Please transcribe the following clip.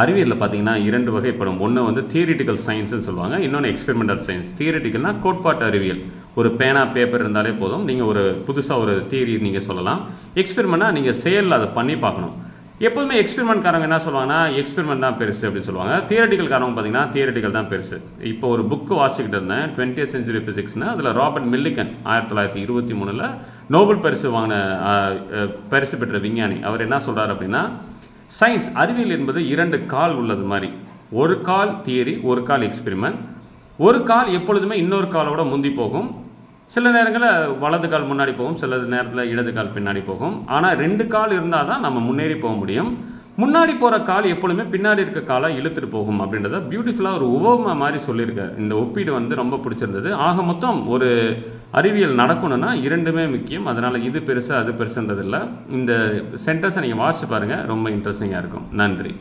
அறிவியலில் பார்த்தீங்கன்னா 2 வகைப்படும். ஒன்று வந்து தியரிட்டிக்கல் சயின்ஸ்னு சொல்லுவாங்க, இன்னொன்று எக்ஸ்பெரிமெண்டல் சயின்ஸ். தியரிட்டிக்கல்னா கோட்பாட்டு அறிவியல். ஒரு பேனா பேப்பர் இருந்தாலே போதும், நீங்கள் ஒரு புதுசாக ஒரு தியரி நீங்கள் சொல்லலாம். எக்ஸ்பெரிமெண்ட்னா நீங்கள் செயலில் அதை பண்ணி பார்க்கணும். எப்போதுமே எக்ஸ்பெரிமெண்ட்காரங்க என்ன சொல்லுவாங்கன்னா எக்ஸ்பெரிமெண்ட் தான் பெருசு அப்படின்னு சொல்லுவாங்க. தியரிட்டிக்கல்காரங்க பார்த்தீங்கன்னா தியரிட்டிக்கல் தான் பெருசு. இப்போ ஒரு புக்கு வாசிக்கிட்டு இருந்தேன், 20th செஞ்சுரி ஃபிசிக்ஸ்னு. அதில் ராபர்ட் மில்லிகன் 1923 நோபல் பரிசு வாங்கின பரிசு பெற்ற விஞ்ஞானி. அவர் என்ன சொல்கிறார் அப்படின்னா, சயின்ஸ் அறிவியல் என்பது 2 கால் உள்ளது மாதிரி. ஒரு கால் தியரி, ஒரு கால் எக்ஸ்பெரிமெண்ட். ஒரு கால் எப்பொழுதுமே இன்னொரு காலோட முந்தி போகும். சில நேரங்களில் வலது கால் முன்னாடி போகும், சில நேரத்தில் இடது கால் பின்னாடி போகும். ஆனால் 2 கால் இருந்தால் தான் நம்ம முன்னேறி போக முடியும். முன்னாடி போகிற கால் எப்பொழுதுமே பின்னாடி இருக்க காலை இழுத்துட்டு போகும் அப்படின்றத பியூட்டிஃபுல்லாக ஒரு உவமை மாதிரி சொல்லியிருக்காரு. இந்த ஒப்பீடு வந்து ரொம்ப பிடிச்சிருந்தது. ஆக மொத்தம் ஒரு அறிவியல் நடக்கணும்னா 2மே முக்கியம். அதனால் இது பெருசு அது பெருசுன்றது இல்லை. இந்த சென்டென்ஸை நீங்கள் வாசிச்சு பாருங்கள், ரொம்ப இன்ட்ரெஸ்டிங்காக இருக்கும். நன்றி.